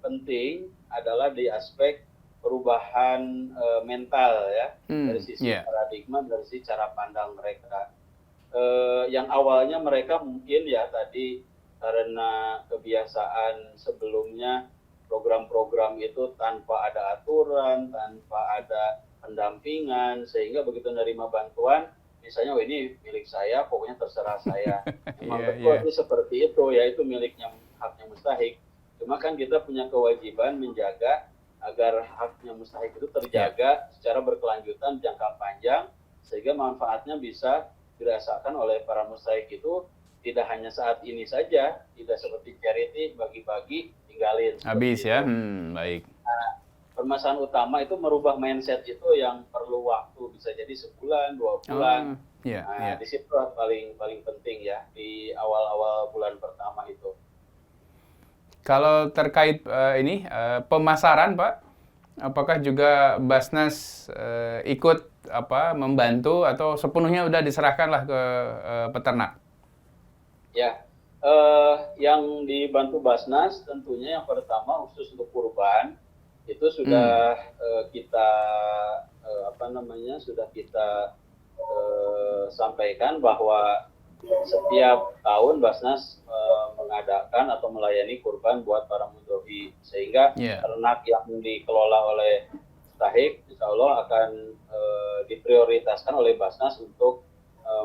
penting adalah di aspek perubahan mental ya, dari sisi paradigma, dari sisi cara pandang mereka. Yang awalnya mereka mungkin ya tadi karena kebiasaan sebelumnya program-program itu tanpa ada aturan, tanpa ada pendampingan, sehingga begitu menerima bantuan, misalnya oh ini milik saya, pokoknya terserah saya. Memang betul itu seperti itu, ya itu miliknya, haknya mustahik. Cuma kan kita punya kewajiban menjaga agar haknya mustahik itu terjaga secara berkelanjutan jangka panjang, sehingga manfaatnya bisa dirasakan oleh para mustahik itu tidak hanya saat ini saja, tidak seperti charity bagi-bagi tinggalin. Habis ya, baik. Nah, permasalahan utama itu merubah mindset itu yang perlu waktu, bisa jadi sebulan, 2 bulan. Di situ paling penting ya di awal-awal bulan pertama itu. Kalau terkait pemasaran Pak, apakah juga Basnas ikut membantu atau sepenuhnya udah diserahkanlah ke peternak? Ya, yang dibantu Basnas tentunya yang pertama khusus untuk kurban itu sudah kita sampaikan bahwa setiap tahun Basnas mengadakan atau melayani kurban buat para mudhofi, sehingga ternak yang dikelola oleh mustahik insya Allah akan diprioritaskan oleh Basnas untuk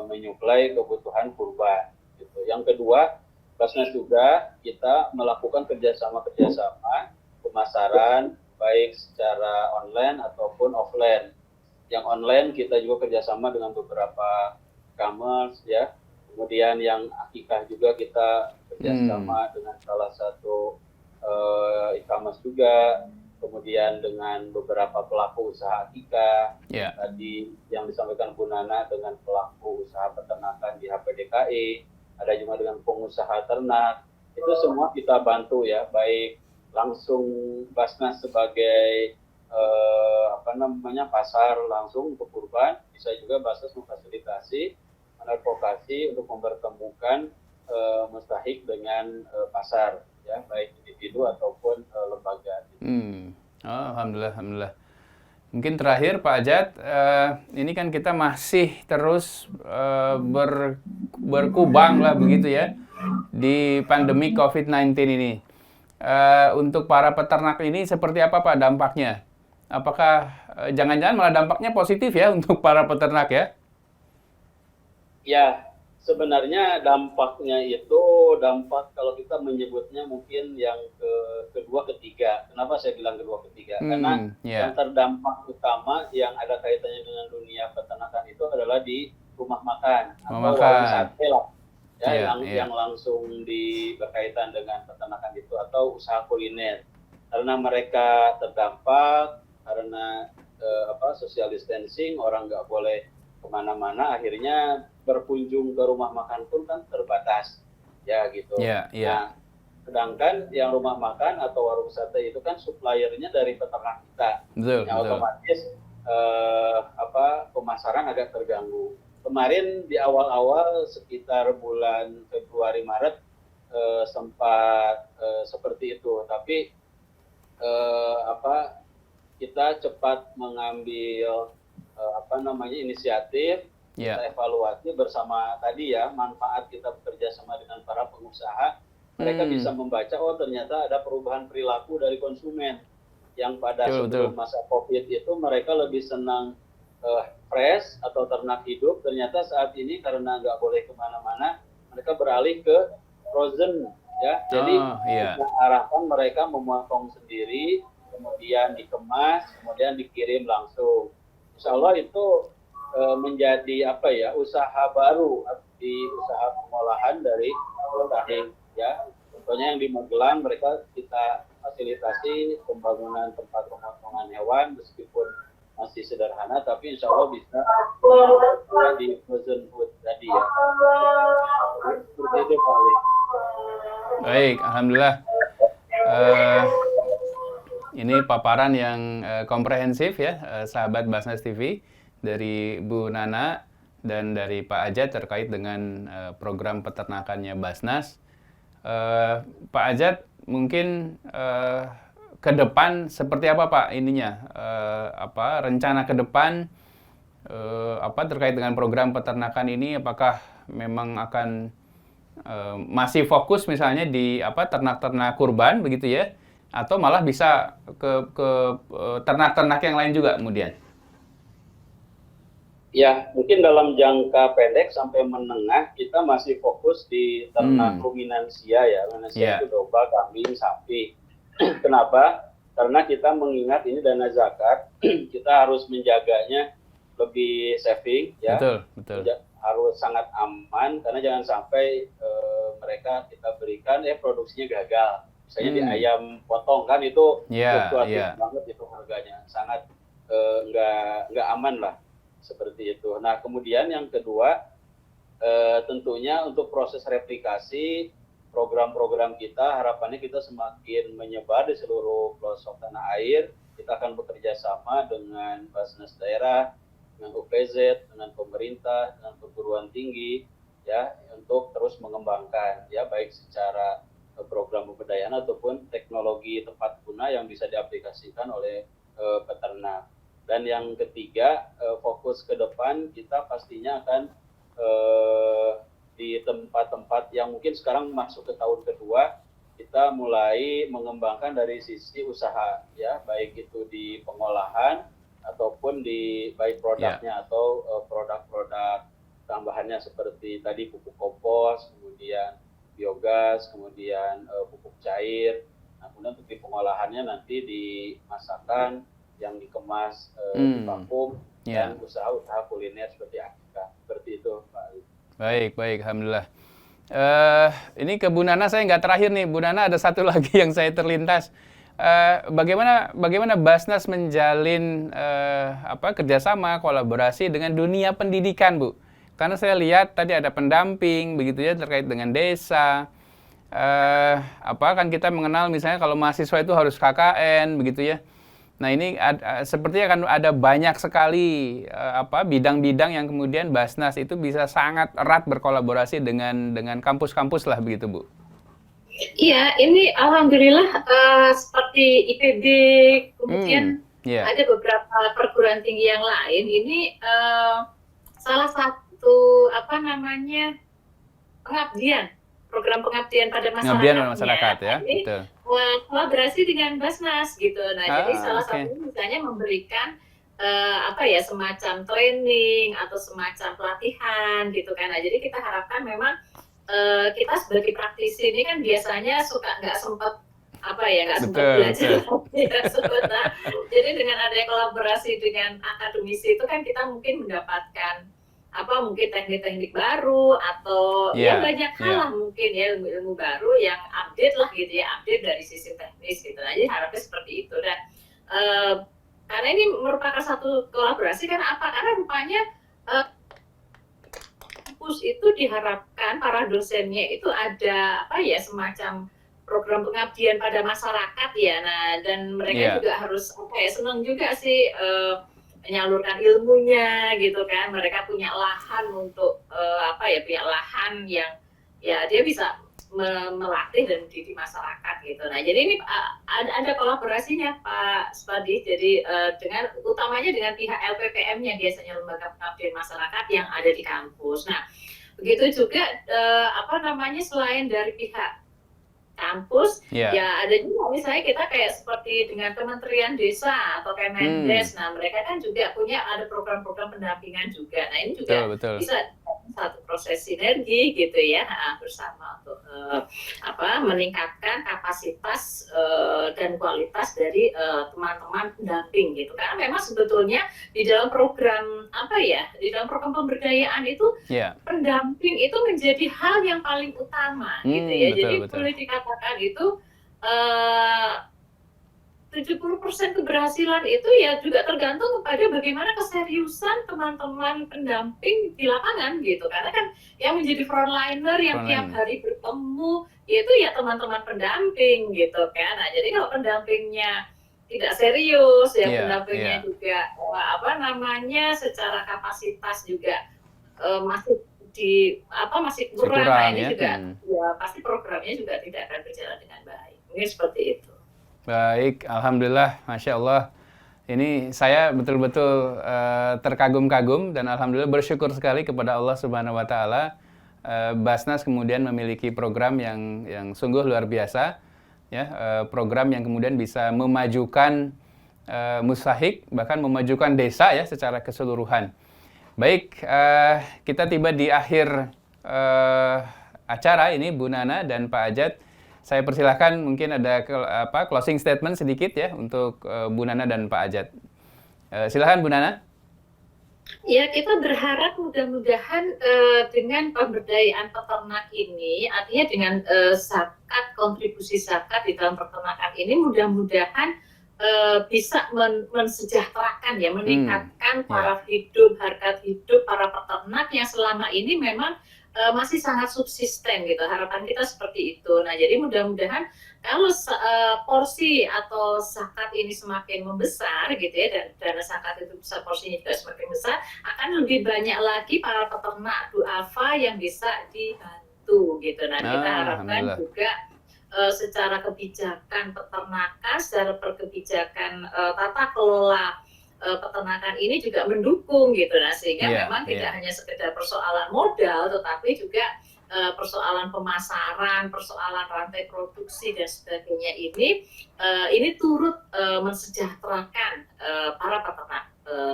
menyuplai kebutuhan kurban. Gitu. Yang kedua, Basnas juga kita melakukan kerjasama pemasaran baik secara online ataupun offline. Yang online kita juga kerjasama dengan beberapa e-commerce ya. Kemudian yang akikah juga kita kerjasama dengan salah satu e-commerce juga. Kemudian dengan beberapa pelaku usaha akikah. Tadi yang disampaikan Bu Nana dengan pelaku usaha peternakan di HPDKI. Ada juga dengan pengusaha ternak, itu semua kita bantu ya, baik langsung Basnas sebagai pasar langsung untuk kurban, bisa juga Basnas memfasilitasi, mengadvokasi untuk mempertemukan mustahik dengan pasar, ya baik individu ataupun lembaga. Alhamdulillah. Mungkin terakhir Pak Ajat, ini kan kita masih terus berkubang lah begitu ya di pandemi COVID-19 ini. Untuk para peternak ini seperti apa Pak dampaknya? Apakah jangan-jangan malah dampaknya positif ya untuk para peternak ya? Ya, sebenarnya dampaknya itu kalau kita menyebutnya mungkin yang kedua ketiga. Kenapa saya bilang kedua ketiga? Karena yang terdampak utama yang ada kaitannya dengan dunia peternakan itu adalah di rumah makan atau warung sate lah. Yang langsung berkaitan dengan peternakan itu atau usaha kuliner. Karena mereka terdampak karena social distancing, orang nggak boleh kemana-mana, akhirnya berkunjung ke rumah makan pun kan terbatas, ya gitu. Nah, sedangkan yang rumah makan atau warung sate itu kan suppliernya dari peternak kita, otomatis pemasaran agak terganggu. Kemarin di awal-awal sekitar bulan Februari Maret sempat seperti itu, tapi kita cepat mengambil inisiatif, kita evaluasi bersama tadi ya, manfaat kita bekerja sama dengan para pengusaha, mereka bisa membaca, oh ternyata ada perubahan perilaku dari konsumen, yang pada sebelum masa COVID itu mereka lebih senang fresh atau ternak hidup, ternyata saat ini karena nggak boleh kemana-mana, mereka beralih ke frozen, ya, jadi kita arahkan mereka memotong sendiri, kemudian dikemas, kemudian dikirim langsung. Insya Allah itu menjadi apa ya, usaha baru di usaha pengolahan dari mustahik ya. Contohnya yang di Magelang mereka kita fasilitasi pembangunan tempat pemotongan hewan meskipun masih sederhana tapi insya Allah bisa di frozen food tadi ya. Seperti itu Pak Ali. Baik, alhamdulillah. Ini paparan yang komprehensif ya, sahabat Basnas TV, dari Bu Nana dan dari Pak Ajat terkait dengan program peternakannya Basnas. Pak Ajat, mungkin ke depan seperti apa Pak ininya, rencana ke depan terkait dengan program peternakan ini, apakah memang akan masih fokus misalnya di ternak-ternak kurban begitu ya, atau malah bisa ke ternak-ternak yang lain juga kemudian? Ya, mungkin dalam jangka pendek sampai menengah kita masih fokus di ternak ruminansia ya. Ruminansia itu domba, kambing, sapi. Kenapa? Karena kita mengingat ini dana zakat, kita harus menjaganya lebih saving ya. Betul. Harus sangat aman karena jangan sampai mereka kita berikan produksinya gagal. Misalnya di ayam potong kan itu fluktuatif banget itu harganya, sangat nggak aman lah. Seperti itu. Nah, kemudian yang kedua, tentunya untuk proses replikasi program-program kita, harapannya kita semakin menyebar di seluruh pelosok tanah air. Kita akan bekerja sama dengan Basnas daerah, dengan UPZ, dengan pemerintah, dengan perguruan tinggi, ya, untuk terus mengembangkan, ya, baik secara program pemberdayaan ataupun teknologi tepat guna yang bisa diaplikasikan oleh peternak. Dan yang ketiga, fokus ke depan kita pastinya akan di tempat-tempat yang mungkin sekarang masuk ke tahun kedua, kita mulai mengembangkan dari sisi usaha, ya, baik itu di pengolahan ataupun di baik produknya atau produk-produk tambahannya seperti tadi pupuk kompos, kemudian biogas, kemudian pupuk cair. Nah, kemudian untuk di pengolahannya nanti dimasakkan, yang dikemas di vakum, dan usaha-usaha kuliner seperti akikah. Seperti itu, Pak Ali. Baik, alhamdulillah. Ini ke Bu Nana saya nggak terakhir nih. Bu Nana, ada satu lagi yang saya terlintas. Bagaimana Basnas menjalin kerjasama, kolaborasi dengan dunia pendidikan, Bu? Karena saya lihat tadi ada pendamping, begitu ya, terkait dengan desa. Kan kita mengenal misalnya kalau mahasiswa itu harus KKN, begitu ya. Nah, ini sepertinya akan ada banyak sekali bidang-bidang yang kemudian Basnas itu bisa sangat erat berkolaborasi dengan kampus-kampus lah begitu, Bu. Iya, ini alhamdulillah seperti IPB, kemudian ada beberapa perguruan tinggi yang lain. Ini salah satu pengabdian, program pengabdian pada masyarakat ya. Betul. Kolaborasi dengan Basnas gitu. Nah, jadi salah satunya misalnya memberikan semacam training atau semacam pelatihan gitu kan. Nah, jadi kita harapkan memang kita sebagai praktisi ini kan biasanya suka nggak sempat belajar. Nah, jadi dengan adanya kolaborasi dengan akademisi itu kan kita mungkin mendapatkan mungkin teknik-teknik baru atau banyak hal lah mungkin ya, ilmu baru yang update lah gitu ya, update dari sisi teknis gitu. Nah, jadi harapnya seperti itu. Dan karena ini merupakan satu kolaborasi, karena rupanya kampus itu diharapkan para dosennya itu ada semacam program pengabdian pada masyarakat ya. Nah, dan mereka juga harus senang juga sih menyalurkan ilmunya gitu kan. Mereka punya lahan untuk punya lahan yang ya dia bisa melatih dan mendidik masyarakat gitu. Nah, jadi ini ada kolaborasinya Pak Spadi. Jadi utamanya dengan pihak LPPM-nya, biasanya lembaga pengabdian masyarakat yang ada di kampus. Nah, begitu juga selain dari pihak kampus, ya ada juga misalnya kita kayak seperti dengan Kementerian Desa atau Kemendes. Nah, mereka kan juga ada program-program pendampingan juga. Nah, ini juga bisa satu proses sinergi gitu ya, bersama untuk meningkatkan kapasitas dan kualitas dari teman-teman pendamping gitu. Karena memang sebetulnya di dalam program di dalam program pemberdayaan itu pendamping itu menjadi hal yang paling utama gitu ya. Betul, Jadi betul. boleh dikatakan itu 70% keberhasilan itu ya juga tergantung kepada bagaimana keseriusan teman-teman pendamping di lapangan gitu. Karena kan yang menjadi frontliner yang tiap hari bertemu itu ya teman-teman pendamping gitu kan. Nah, jadi kalau pendampingnya tidak serius, ya pendampingnya juga secara kapasitas juga masih kurang. Nah, ini juga ya pasti programnya juga tidak akan berjalan dengan baik. Mungkin seperti itu. Baik, alhamdulillah, masya Allah. Ini saya betul-betul terkagum-kagum dan alhamdulillah bersyukur sekali kepada Allah Subhanahu Wa Taala. Basnas kemudian memiliki program yang sungguh luar biasa, ya, program yang kemudian bisa memajukan mustahik, bahkan memajukan desa ya secara keseluruhan. Baik, kita tiba di akhir acara ini, Bu Nana dan Pak Ajat. Saya persilahkan mungkin ada closing statement sedikit ya untuk Bu Nana dan Pak Ajat. Silakan Bu Nana. Ya, kita berharap mudah-mudahan dengan pemberdayaan peternak ini, artinya dengan kontribusi zakat di dalam peternakan ini, mudah-mudahan bisa mensejahterakan ya, meningkatkan taraf hidup, harkat hidup para peternak yang selama ini memang masih sangat subsisten gitu. Harapan kita seperti itu. Nah, jadi mudah-mudahan kalau porsi atau zakat ini semakin membesar gitu ya, dan dana zakat itu porsinya juga semakin besar, akan lebih banyak lagi para peternak duafa yang bisa dibantu gitu. Nah, kita harapkan juga secara kebijakan peternakan, secara kebijakan tata kelola peternakan ini juga mendukung gitu. Nah, sehingga memang tidak hanya sekedar persoalan modal, tetapi juga persoalan pemasaran, persoalan rantai produksi dan sebagainya ini turut mensejahterakan para peternak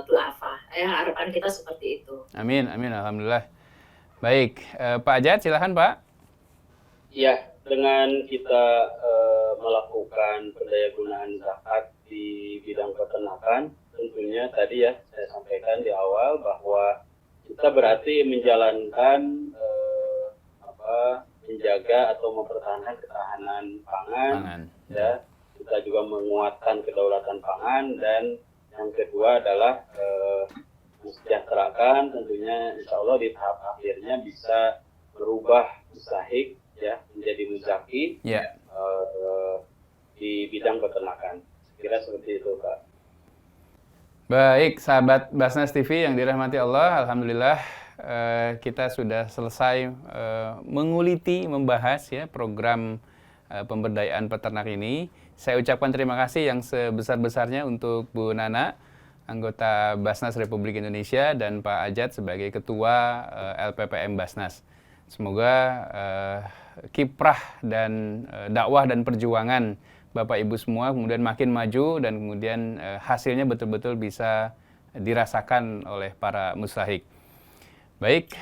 duafa. Harapan kita seperti itu. Amin, amin, alhamdulillah. Baik, Pak Ajat, silakan Pak. Ya, dengan kita melakukan pendayagunaan zakat di bidang peternakan, tentunya tadi ya saya sampaikan di awal bahwa kita berarti menjalankan menjaga atau mempertahankan ketahanan pangan. Ya, kita juga menguatkan kedaulatan pangan, dan yang kedua adalah mensejahterakan, tentunya insya Allah di tahap akhirnya bisa merubah mustahik ya menjadi muzaki di bidang peternakan. Kira seperti itu, Pak. Baik, sahabat Basnas TV yang dirahmati Allah, alhamdulillah kita sudah selesai menguliti, membahas ya program pemberdayaan peternak ini. Saya ucapkan terima kasih yang sebesar-besarnya untuk Bu Nana, anggota Basnas Republik Indonesia, dan Pak Ajat sebagai Ketua LPPM Basnas. Semoga kiprah dan dakwah dan perjuangan Bapak Ibu semua kemudian makin maju dan kemudian hasilnya betul-betul bisa dirasakan oleh para mustahik. Baik,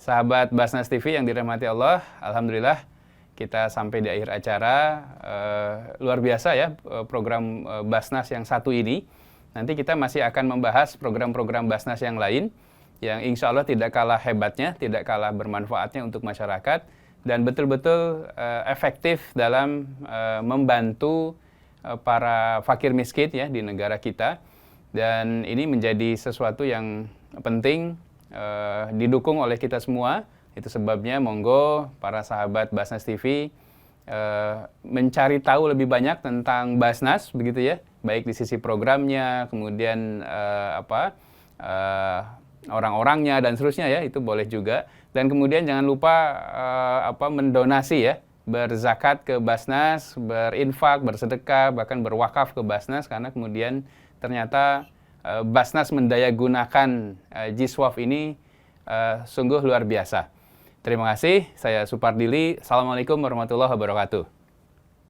sahabat Basnas TV yang dirahmati Allah, alhamdulillah kita sampai di akhir acara. Luar biasa ya program Basnas yang satu ini. Nanti kita masih akan membahas program-program Basnas yang lain yang insya Allah tidak kalah hebatnya, tidak kalah bermanfaatnya untuk masyarakat, dan betul-betul efektif dalam membantu para fakir miskin ya di negara kita. Dan ini menjadi sesuatu yang penting didukung oleh kita semua. Itu sebabnya monggo para sahabat Basnas TV mencari tahu lebih banyak tentang Basnas begitu ya, baik di sisi programnya, kemudian orang-orangnya dan seterusnya ya, itu boleh juga. Dan kemudian jangan lupa mendonasi ya, berzakat ke Basnas, berinfak, bersedekah, bahkan berwakaf ke Basnas, karena kemudian ternyata Basnas mendayagunakan Jiswaf ini sungguh luar biasa. Terima kasih, saya Supardili. Assalamualaikum warahmatullahi wabarakatuh.